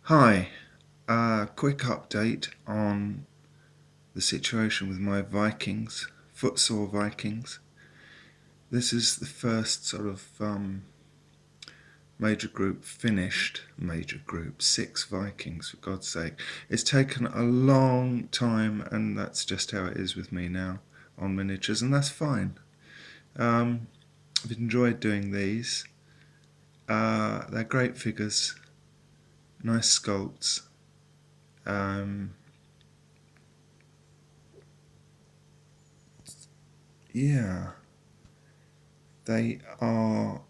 Hi, quick update on the situation with my Vikings, Footsore Vikings. This is the first sort of major group finished, 6 Vikings for God's sake. It's taken a long time, and that's just how it is with me now on miniatures, and that's fine. I've enjoyed doing these. They're great figures, nice sculpts. Yeah, they are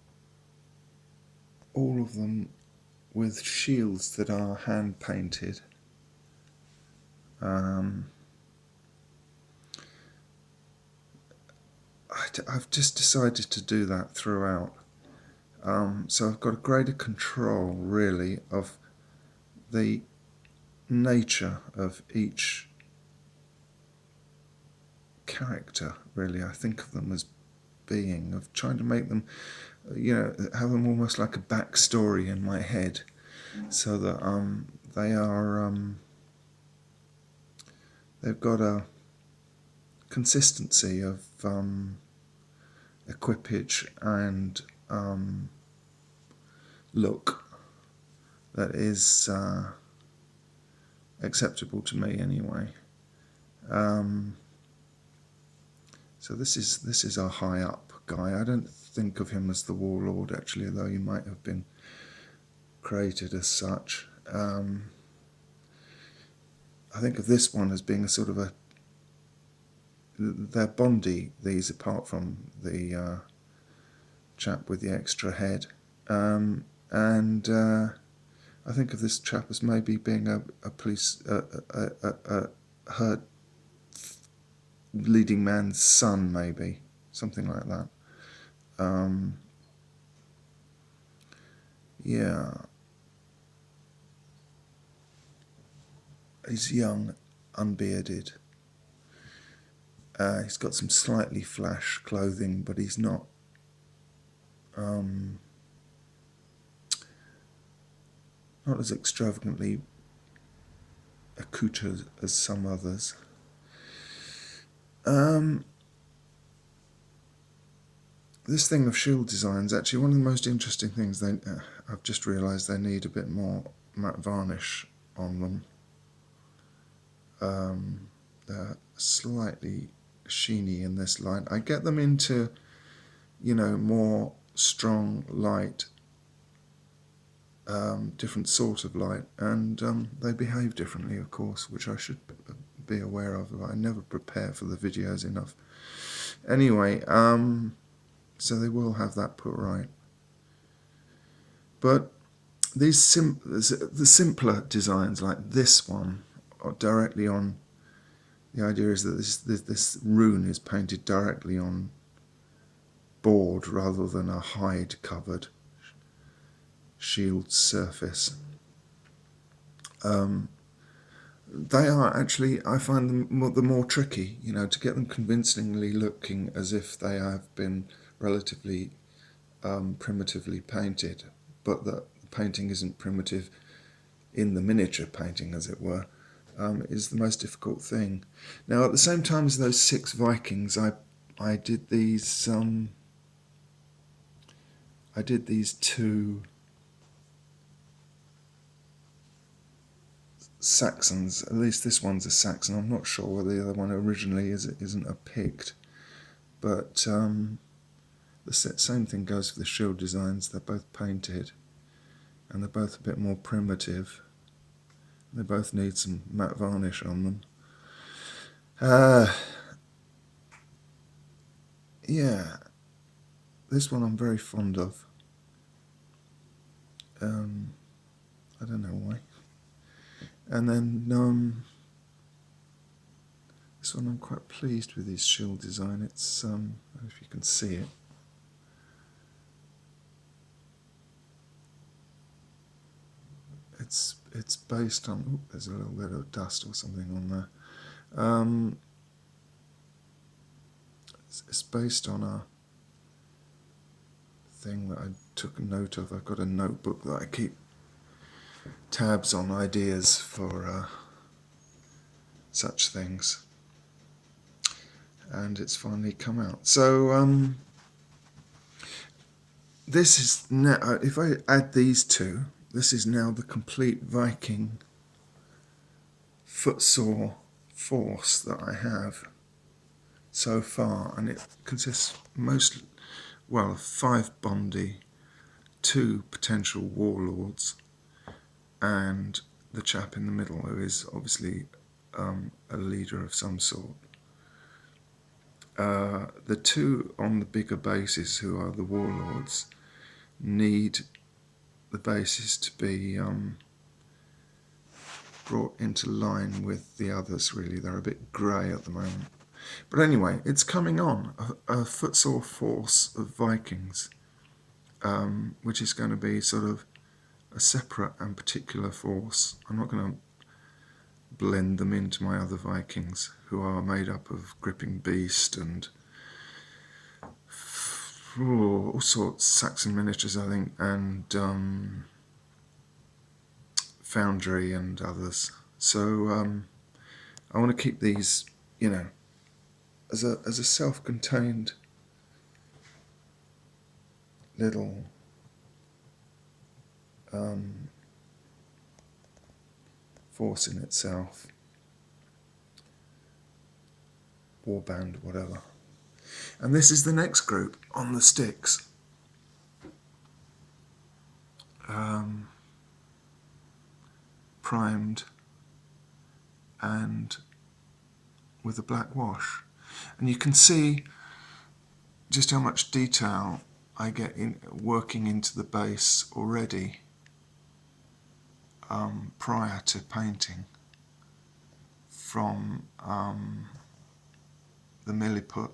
all of them with shields that are hand painted. I've just decided to do that throughout. So I've got a greater control, really, of the nature of each character, really. I think of them as being, of trying to make them, have them almost like a backstory in my head, so that they are, they've got a consistency of equipage and look that is acceptable to me anyway. So this is a high up guy. I don't think of him as the warlord actually, though he might have been created as such. I think of this one as being a sort of they're Bondy, these, apart from the chap with the extra head. And I think of this chap as maybe being a police, her leading man's son, maybe, something like that. Yeah, he's young, unbearded. He's got some slightly flash clothing, but he's not not as extravagantly accoutred as some others. This thing of shield designs, actually, one of the most interesting things I've just realised they need a bit more matte varnish on them. They're slightly sheeny in this light. I get them into, more strong light, different sort of light, and they behave differently, of course, which I should be aware of. I never prepare for the videos enough. Anyway, so they will have that put right. But these the simpler designs, like this one, are directly on. The idea is that this rune is painted directly on board rather than a hide covered shield surface. They are actually, I find them the more tricky, to get them convincingly looking as if they have been relatively primitively painted, but that the painting isn't primitive in the miniature painting, as it were, is the most difficult thing. Now, at the same time as those 6 Vikings, I did these 2 Saxons. At least this one's a Saxon. I'm not sure whether the other one originally isn't a Pict, but the same thing goes for the shield designs. They're both painted, and they're both a bit more primitive. They both need some matte varnish on them. Yeah, this one I'm very fond of. I don't know why. And then this one I'm quite pleased with his shield design. It's I don't know if you can see it. It's based on. There's a little bit of dust or something on there. It's based on a thing that I took a note of. I've got a notebook that I keep tabs on ideas for such things, and it's finally come out. So this is now, if I add these two, this is now the complete Viking footsore force that I have so far, and it consists of 5 Bondi, 2 potential warlords, and the chap in the middle who is obviously a leader of some sort. The 2 on the bigger bases, who are the warlords, need the bases to be brought into line with the others, really. They're a bit grey at the moment. But anyway, it's coming on, a footsore force of Vikings, which is going to be sort of a separate and particular force. I'm not going to blend them into my other Vikings, who are made up of Gripping Beast and all sorts, Saxon miniatures, I think, and Foundry and others. So I want to keep these, as a self-contained little force in itself, warband, whatever. And this is the next group on the sticks. Primed and with a black wash. And you can see just how much detail I get in working into the base already prior to painting, from the milliput,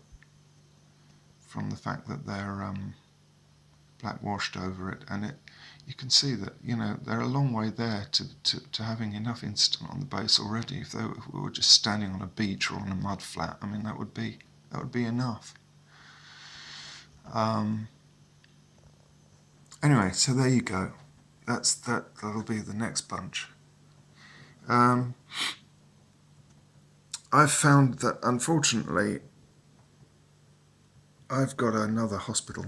from the fact that they're black washed over it, and you can see that they're a long way there to having enough instant on the base already. If we were just standing on a beach or on a mud flat, I mean, that would be enough. Anyway, so there you go. That'll be the next bunch. I've found that, unfortunately, I've got another hospital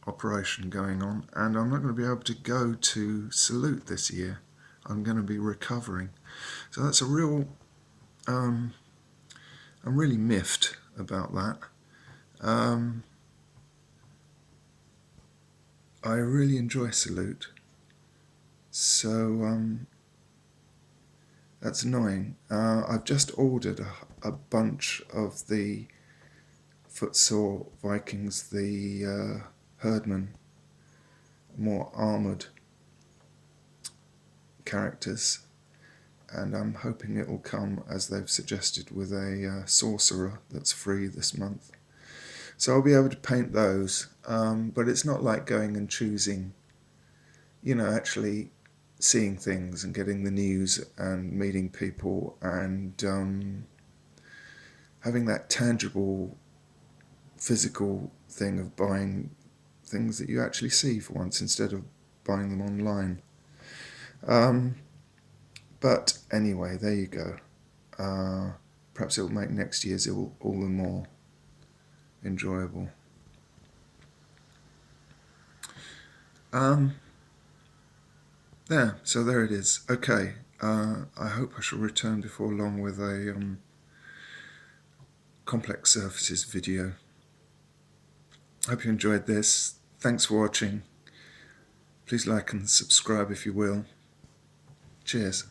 operation going on, and I'm not going to be able to go to Salute this year. I'm going to be recovering. So that's a real... I'm really miffed about that. I really enjoy Salute, so that's annoying. I've just ordered a bunch of the Footsore Vikings, the herdmen, more armoured characters, and I'm hoping it will come, as they've suggested, with a sorcerer that's free this month. So I'll be able to paint those, but it's not like going and choosing, actually seeing things and getting the news and meeting people and having that tangible, physical thing of buying things that you actually see for once, instead of buying them online. But anyway, there you go. Perhaps it will make next year's all the more enjoyable. So there it is. Okay, I hope I shall return before long with a complex surfaces video. Hope you enjoyed this. Thanks for watching. Please like and subscribe if you will. Cheers.